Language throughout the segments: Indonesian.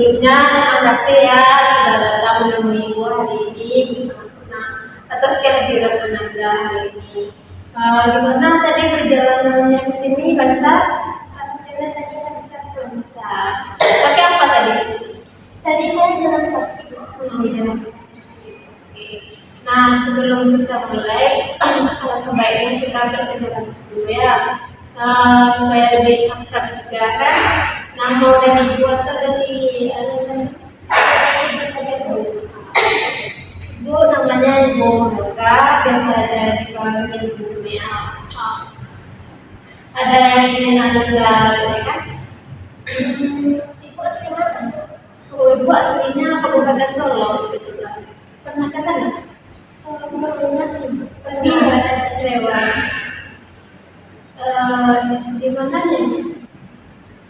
sebelumnya terima kasih ya sudah datang menemui Ibu hari ini bersama senang atas kehadiran Anda hari ini. Gimana tadi perjalanannya ke sini, Bansa? Alhamdulillah tadi lancar. Pakai apa tadi? Tadi saya jalan kaki. Jalan. Nah, sebelum kita mulai, alangkah baiknya kita berkenalan dulu ya, supaya lebih akrab juga kan. Nah, mau dari Ibu atau dari Ibu saja dulu. Ibu namanya Ibu Monika, biasanya dipanggil Ibu Mia. Ada yang ingin Anda ya kan? Ibu asli mana? Oh, Ibu aslinya Kabupaten Solo, gitu kan? Pernah ke sana? Pernah sih. Di mana lewat? Di mana nih?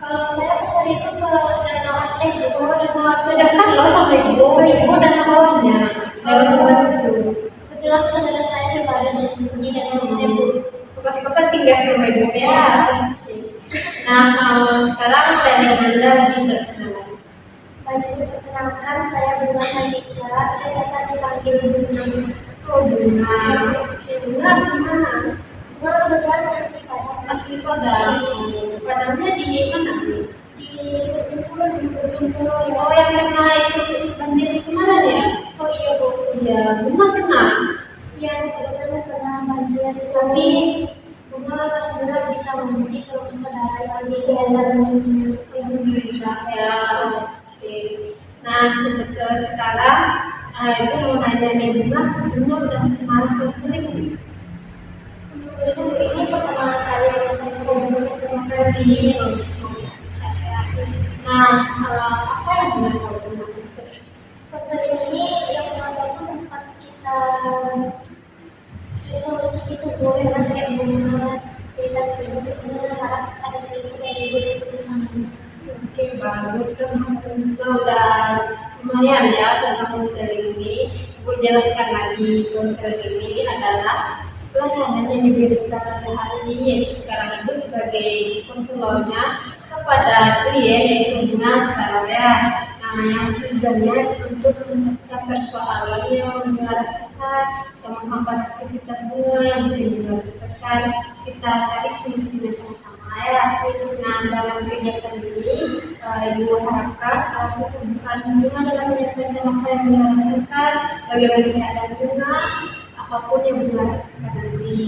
Kalau saya pesan itu ke Danau Ante, Danau Ante dekat loh sama Ibu. Ibu Danau bawahnya. Kebetulan saudara saya juga ada di Danau Ante, Bu. Kapan singgah ke rumah Ibu ya? Nah, sekarang dari Anda lagi berkenalan. Baik, perkenalkan saya Bunga Cantika. Saya biasa dipanggil Bunga. Oh, Bunga. Bunga asli mana? Bunga kebetulan asli Padang. Asli Padang. Padangnya di mana? Di Gunung. Oh, yang kena itu banjir kemarin ya? Oh iya, Bu. Iya, Bunga kena. Iya, kebetulan kena banjir. Tapi Bunga benar bisa mengungsi ke rumah saudara yang di daerah ini. Alhamdulillah ya. Oke. Nah, sekarang itu mau nanya nih, Bunga sebelumnya udah kenal konseling? Ini pertama kali menonton sebelumnya pertama kali. Nah, apa yang Bunga tahu tentang konseling? Konseling ini yang Bunga tahu itu tempat kita cari solusi gitu, Bu. Karena kayak Bunga cerita ke Ibu, Bunga harap ada solusi yang Ibu itu sama. Oke, bagus kan. Bunga udah lumayan ya tentang konseling ini. Ibu jelaskan lagi, konseling ini adalah pelayanan yang diberikan pada hari ini, yaitu sekarang Ibu sebagai konselornya kepada klien, yaitu Bunga sekarang ya. Nah, yang tujuannya untuk menuntaskan persoalan yang Bunga rasakan, yang menghambat aktivitas Bunga, yang bikin Bunga tertekan. Kita cari solusinya sama-sama ya. Nah, dalam kegiatan ini, Ibu harapkan bukan Bunga dalam menyampaikan apa yang Bunga rasakan, bagaimana keadaan Bunga, apapun yang Bunga rasakan nanti.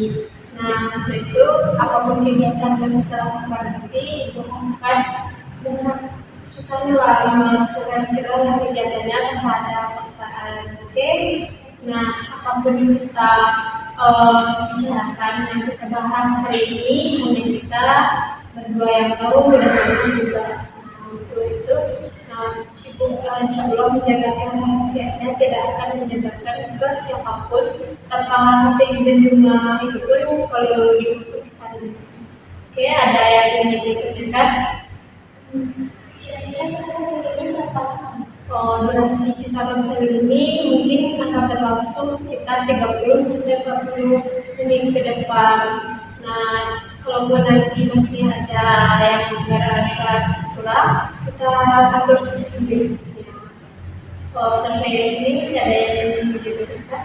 Nah, untuk itu apapun kegiatan yang kita lakukan nanti, Ibu harapkan Bunga sukalah melakukan segala kegiatannya kepada perasaan. Oke? Nah, apapun yang kita bicarakan, yang kita bahas hari ini, hanya kita berdua yang tahu dan Ibu juga. Nah, untuk itu, Ibu insya Allah menjaga rahasianya, tidak akan menyebarkan ke siapapun tanpa hasil izin Bunga. Itu pun kalau dibutuhkan. Oke, ada yang ingin ditanyakan? Kira-kira kita konselingnya berapa lama? Durasi kita konseling ini mungkin akan berlangsung sekitar 30-40 menit ke depan. Nah, kalau nanti masih ada yang merasa kurang, kita atur sesi berikutnya. Kalau sampai di sini masih ada yang ingin ditanyakan?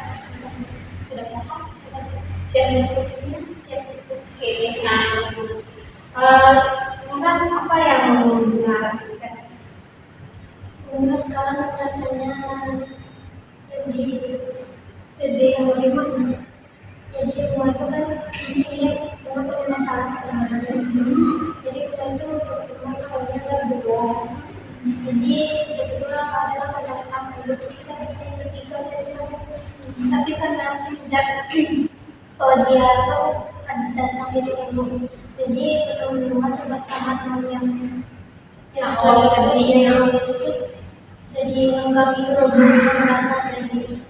Sudah paham? Sudah siap berikutnya? Siap. Oke, nah bagus. Sekarang apa yang mau Bunga rasakan? Bunga sekarang rasanya sedih. Sedih yang bagaimana? Jadi Bunga itu kan ini Bunga punya masalah pertemanan. Jadi Bunga itu berteman awalnya berdua. Jadi tiba-tiba ada datang dulu kita yang bertiga jadi tapi karena sejak dia tuh datang jadi ibu, jadi ketemu Bunga sama teman yang tadi yang itu tuh jadi enggak gitu loh, Bunga merasa jadi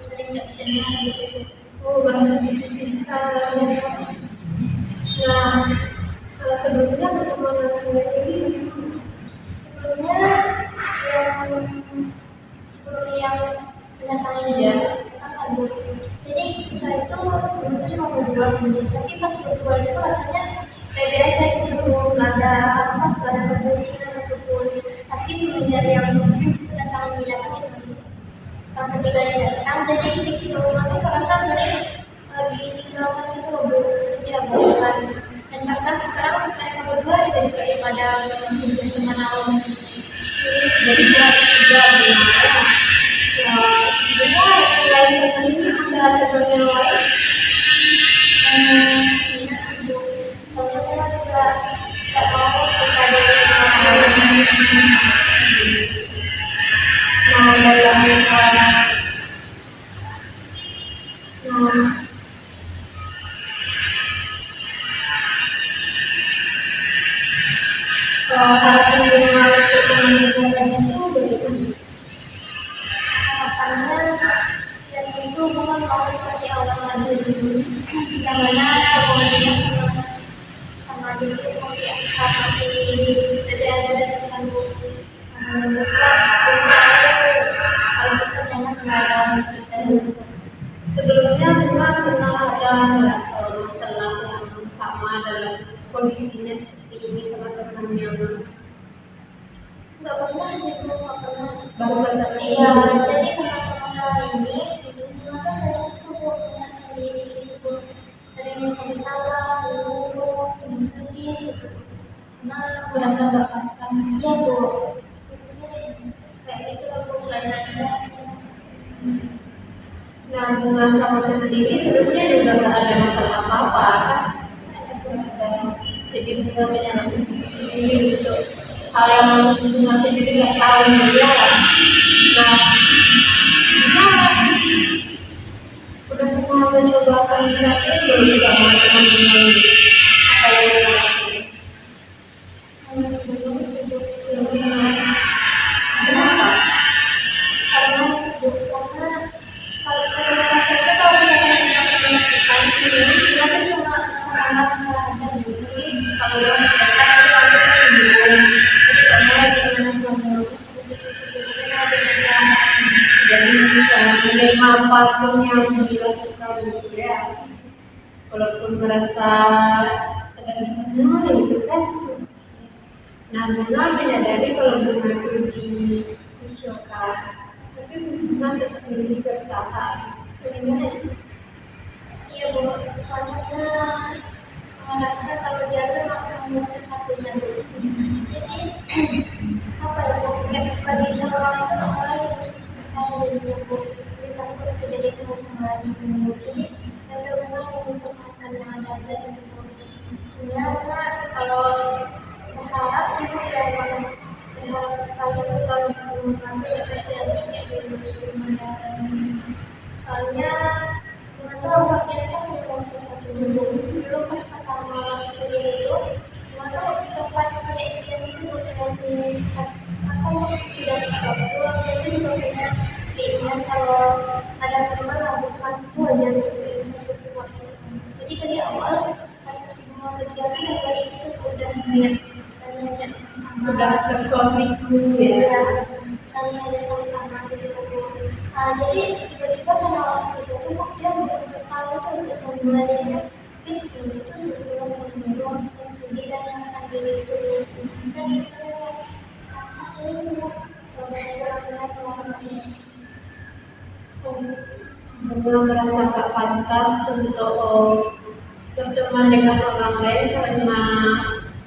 sering nggak didengar gitu. Oh, merasa disisihkan. Nah, sebelumnya pertemanan dengan ini bagaimana? Sebelum yang mendatangi dia kan Bu. Jadi kita itu dulu cuma berdua, tapi pas berdua itu rasanya beda aja gitu, nggak ada perselisihan satupun. Tapi tapi semenjak yang kedatangan dia kan yang ketiganya datang, jadi di rumah tuh merasa sering ditinggalkan gitu loh Bu, sering diabaikan. Dan bahkan sekarang mereka berdua jadi daripada teman awam Jadi dia juga gimana? Ya, sebenarnya selain teman ini ada teman yang lain. iya sih Bu, soalnya saya juga nggak mau kepada Nah, dalam nah, harapan Bunga untuk teman negaranya itu bagaimana? harapannya. Dan itu bukan mau seperti awal lagi dulu, yang mana hubungannya sama dia itu masih ada dengan menunjukkan kalau bisa jangan melarang kita dulu. Sebelumnya Bunga pernah ada nggak masalah yang sama dalam kondisinya seperti ini sama temannya? Nggak pernah sih Bu, nggak pernah. Baru kali Iya, ini. jadi karena masalah ini dulu tuh sering tuh Bu menyalahkan diri gitu Bu, sering mencari salah dulu, cuma sedih gitu. Karena Merasa nggak pantas. iya Bu, kayak gitu lah Bu, nggak aja. Nah, Bunga sama teman ini sebelumnya juga nggak ada masalah apa-apa kan? Ada Bu. Jadi Bunga menyalahkan diri sendiri untuk hal yang Bunga sendiri nggak tahu juga. Nah, Bunga udah pernah mencoba komunikasi belum sama teman-teman ini? Apa yang Bunga lakukan? Belum sih Bu, Belum pernah. Kenapa? karena kalau komunikasi itu kalau misalnya kita komunikasikan kita tuh cuma menganggap masalah aja Bu. Jadi kalau yang kita itu pasti tersinggung, jadi kamu lagi gimana Jadi bisa menerima apapun yang dilakukan gitu ya, walaupun merasa ada gimana gitu kan. Nah, Bunga menyadari kalau Bunga itu dikucilkan, tapi Bunga tetap ingin bertahan. Bagaimana itu? iya Bu, soalnya kita merasa kalau dia tuh memang satu-satunya Bu. Jadi apa ya Bu, kayak bukan diri sama orang itu nggak mau lagi Bu, percaya dirinya Bu. Jadi takut kejadian sama lagi Bu. Jadi ya udah Bu yang mempertahankan yang ada aja gitu Bu. Sebenarnya kalau berharap sih Bu ya kalau berharap kalian tuh kalau membantu ya kayak dulu sebelumnya. Soalnya nggak tahu bagian kan bukan sesuatu dulu pas pertama masuk kuliah itu nggak tahu sempat punya impian itu selain apa sudah waktu itu juga punya keinginan kalau ada teman rambut satu aja gitu bisa support gitu. Jadi dari awal pas semua kegiatan yang dari itu udah kayak bisa ngajak sama-sama Udah sekolah itu ya. ya misalnya ada sama-sama gitu nah jadi tiba-tiba karena orang ketiga tuh kok dia belum tahu tuh bisa mulai mungkin itu sesuatu sama dulu bisa sedih dan yang akan diri itu dan kita asli itu kalau orang sama orang Bunga merasa gak pantas untuk berteman dengan orang lain karena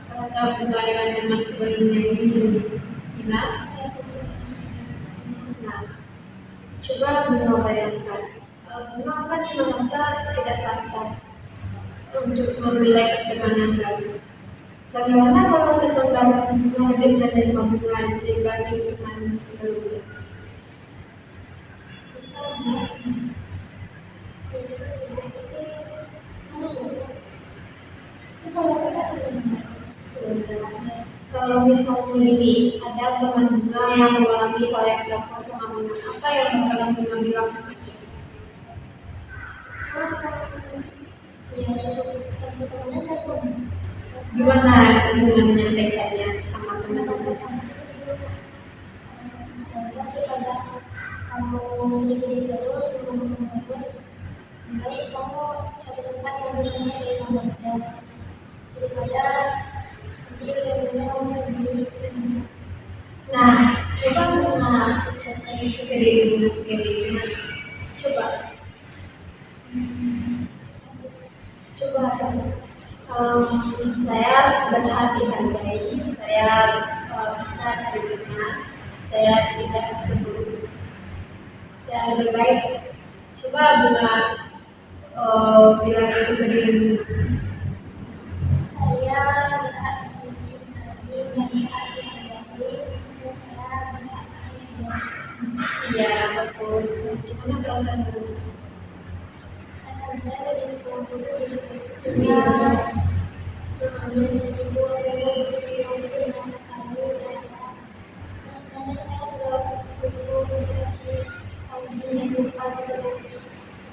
merasa Bunga dengan teman sebelumnya ini hina. Nah, coba Bunga bayangkan, Bunga kan merasa tidak pantas untuk memulai pertemanan baru. Bagaimana kalau teman baru Bunga lebih menerima Bunga dibanding teman sebelumnya? bisa enggak ya juga sih tapi mana ya itu kalau kita Kalau misalnya ini ada teman Bunga yang mengalami hal yang sama sama Bunga, apa yang bakalan Bunga bilang sama dia? ya sudah teman-teman aja pun Gimana Bunga menyampaikannya sama teman-teman? daripada kamu sedih-sedih terus terus baik kamu cari tempat yang benar-benar dari kamu aja daripada nanti benar-benar kamu sedih. Nah, coba bunga ucapkan itu ke diri sendiri. Coba, coba saya berhati-hati, saya bisa cari teman, saya tidak sebut, saya lebih baik. Coba bunga bilang itu ke diri bunga. Saya berhak dicintai, saya berhak dihargai, dan saya berhak dihargai. Iya, bagus. Gimana perasaan bunga? Asal saya dari kelompok itu sebetulnya mengambil seribu yang itu dengan sekali saya bisa. Nah, sebenarnya saya juga butuh motivasi yang lupa gitu.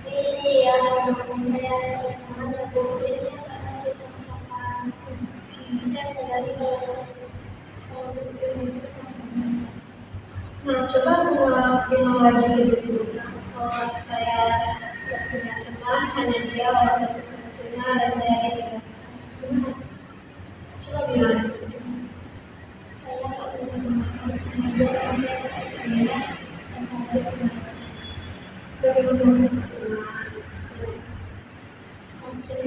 Tapi ya teman saya teman aku jadi saya nggak lanjut misalkan saya menyadari kalau begitu itu. Nah, coba bunga bilang lagi ke diri bunga. Saya tidak punya teman, hanya dia orang satu-satunya dan saya tidak. Coba bilang. Saya nggak punya teman, hanya dia teman saya satu-satunya dan saya tidak punya. Bagaimana maksudnya? Mungkin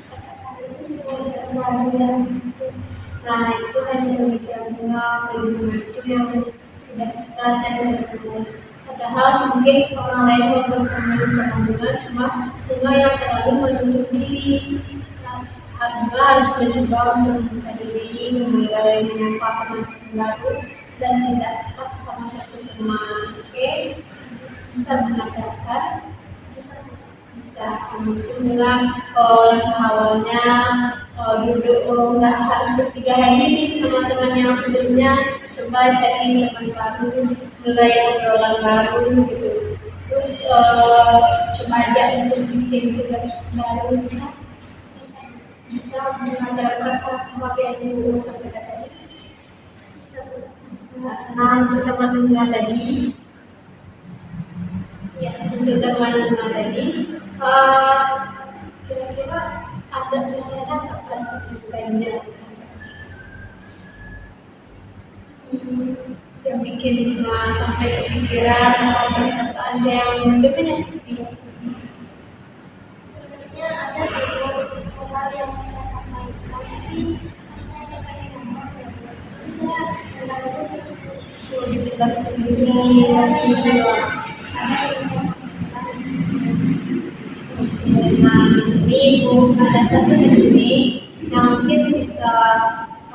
kata-kata itu semua kebahagiaan. Nah, itu hanya pemikiran bunga, bunga itu yang tidak bisa cari teman. Padahal mungkin orang lain mau bertemu sama bunga, cuma bunga yang terlalu menutup diri. Bunga harus mencoba untuk membuka diri, memulai menyapa teman baru, dan tidak stuck sama satu teman. Oke? Bisa mengatakan bisa bunga langkah awalnya duduk nggak harus bertiga ini sama teman yang sebelumnya, coba sharing teman baru, mulai obrolan baru gitu, terus coba aja untuk bikin tugas baru, bisa mengandalkan apa yang dulu sampai tadi, bisa. Nah, untuk teman bunga tadi, ya, untuk teman bunga tadi, kira-kira ada misalnya akan sebutkan yang bikin bunga sampai kepikiran atau perkataan yang bagaimana? Sebenarnya ada satu hal yang bisa saya sampaikan, tapi saya nggak pengen ngomong ya. Saya kadang-kadang terus Dipendam sendiri lagi. ada yang saya sampaikan. Nah, di sini ada satu di sini yang mungkin bisa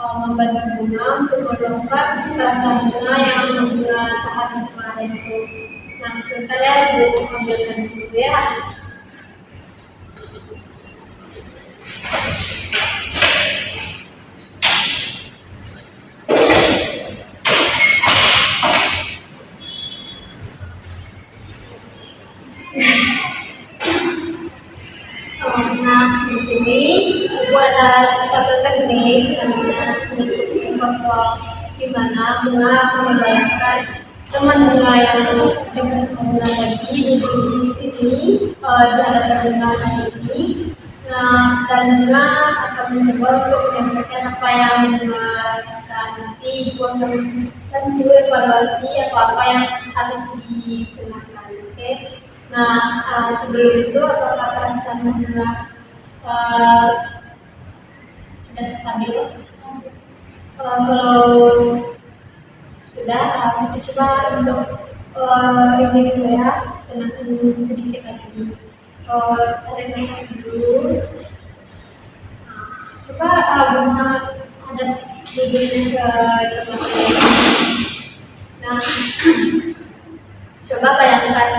membantu bunga untuk mendongkrak perasaan bunga yang bunga tahan kemarin itu. Nah, sebentar ya, Bu ambilkan dulu ya. Nah, di sini Ibu ada satu teknik namanya teknik psikosocial, di mana bunga akan membayangkan teman bunga yang dekat bunga tadi duduk di sini di hadapan bunga ini. Nah, dan bunga akan mencoba untuk menyampaikan apa yang bunga nanti Ibu akan tentu evaluasi apa yang harus digunakan. Oke. Nah, sebelum itu apakah perasaan bunga sudah stabil? Kalau sudah, kita coba untuk ini dulu ya, tenangkan sedikit lagi. Tarik nafas dulu. Coba bunga hadap duduknya ke tempat lain. Nah, coba bayangkan,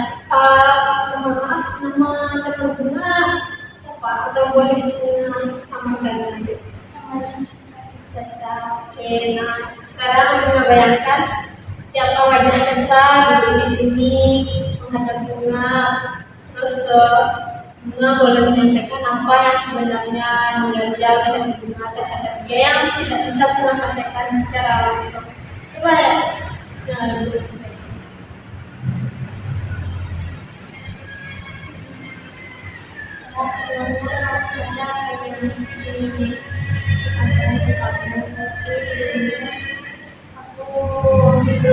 mohon maaf, nama teman bunga siapa? Atau boleh disamakan nanti? Caca. Oke, nah sekarang bunga bayangkan siapa wajah Caca duduk di sini menghadap bunga. Terus bunga boleh menyampaikan apa yang sebenarnya mengganjal dari bunga terhadap dia yang tidak bisa bunga sampaikan secara langsung. Coba ya, bunga sampaikan. Sebelumnya kita pengen disampaikan ke kamu, tapi sebelumnya aku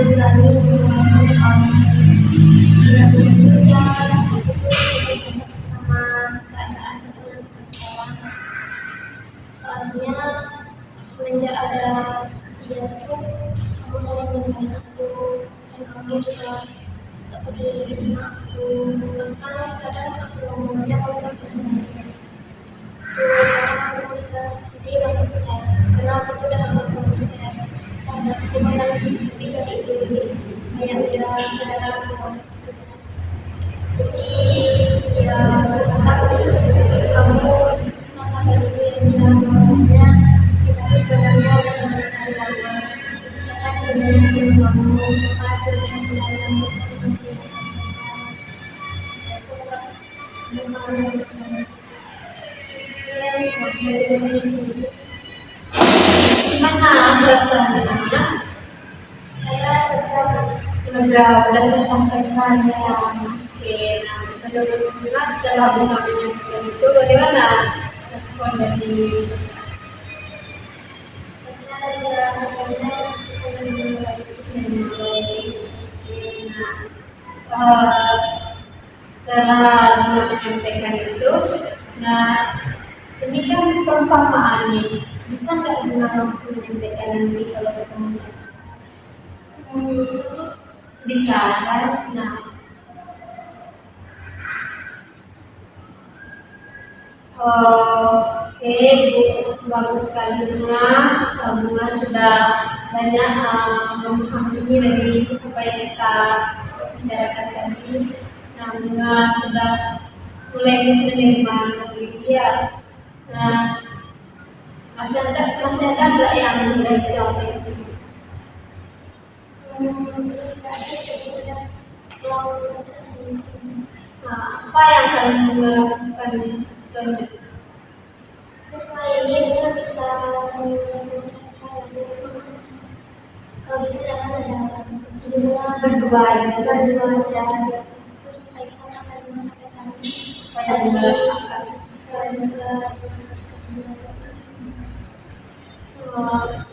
berani mengajukan segala itu cara itu sama keadaan teman sekarang. Soalnya semenjak ada dia tuh kamu saling mengenal aku dan kamu juga tak peduli lagi sama aku. Bahkan kadang aku ngomong aja kamu tak pernah dengar. Tuh kadang aku merasa sedih banget sayang karena aku tuh udah anggap kamu tuh kayak sahabat aku bahkan lebih dari itu kayak udah saudara aku banget gitu sayang. Jadi ya aku harap kamu salah satu itu yang bisa bahwasanya kita tuh sebenarnya udah mengenal lama. Karena sebenarnya belum kamu coba sebenarnya tidak kamu terus menjadi pacar. Aku tetap belum kamu bersama. Gimana suasananya? Saya tetap Udah tersampaikan ya. Oke, nah menurut Mas setelah bunga menyampaikan itu bagaimana respon dari saya juga rasanya bisa menilai Nah, setelah bunga menyampaikan itu, nah ini kan perumpamaan nih, bisa nggak bunga langsung menyampaikan nanti kalau ketemu Mas? Bisa kan? Nah, oke, Bu, bagus sekali Bunga. Bunga sudah banyak memahami dari apa yang kita bicarakan tadi. Nah, Bunga sudah mulai menerima diri dia. Nah, masih ada nggak yang nggak dijawab itu? Nah, apa yang kalian Bunga lakukan selanjutnya? selain ini dia bisa langsung cara kalau bisa jangan ada jadi bunga Berdua aja. berdua aja terus sampaikan apa yang mau sampaikan Apa yang Bunga rasakan?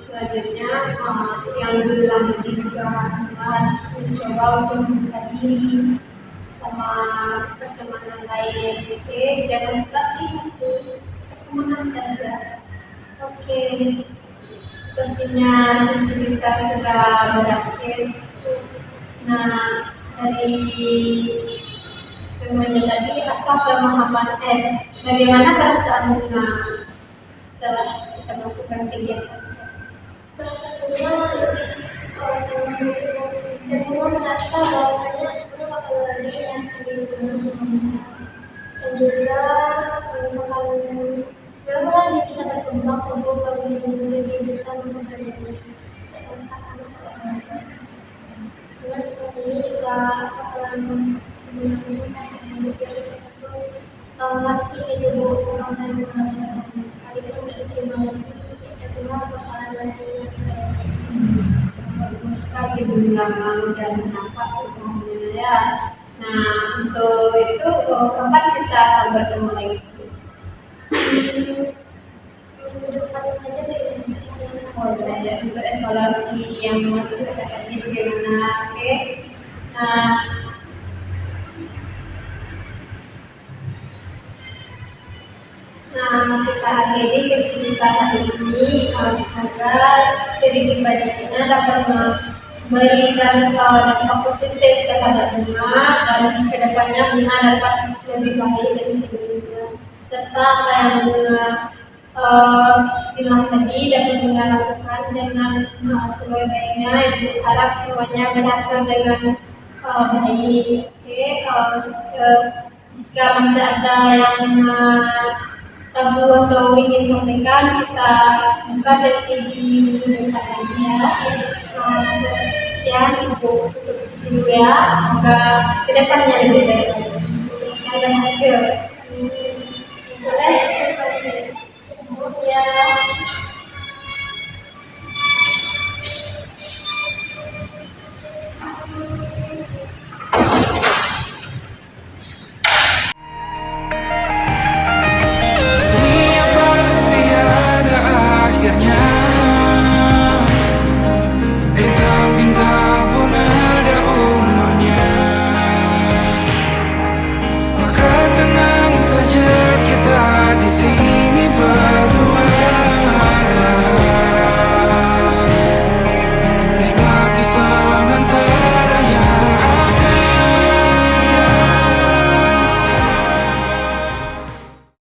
Selanjutnya yang bilang tadi juga harus mencoba untuk membuka diri sama pertemanan lain. Oke, jangan stuck di satu pertemanan saja. Oke, sepertinya sesi kita sudah berakhir. Nah, dari semuanya tadi apa pemahaman bagaimana perasaan Bunga setelah kita melakukan kegiatan? perasaannya teman itu dan bunga merasa bahwasanya bunga bakal lanjut yang dan juga kalau misalkan sebenarnya bunga dia bisa berkembang untuk kalau misalkan dia bisa mempelajari teknik sama sekolah dengan seperti ini juga bakalan mengusungkan dengan biar satu ngerti gitu bu sama yang bunga bisa sekalipun nggak diterima lagi ya bunga bakalan cari yang baik. Bagus sekali Bunga dan nampak umumnya ya. Nah, untuk itu kapan kita akan bertemu lagi? Minggu depan aja deh. Oh saya untuk evaluasi yang masih katakannya bagaimana? Oke. Nah, kita akhiri sesi kita hari ini. Semoga sedikit banyaknya dapat memberikan dampak positif terhadap Bunga dan kedepannya Bunga dapat lebih baik dari sebelumnya. Serta apa yang Bunga bilang tadi dapat Bunga lakukan dengan sebaik-baiknya. Ibu harap semuanya berhasil dengan baik. Oke, jika masih ada yang ragu atau ingin sampaikan, kita buka sesi di minggu depan lagi ya. Sekian untuk dulu ya. Semoga kedepannya lebih baik lagi. Ada hasil. Boleh, semua ya.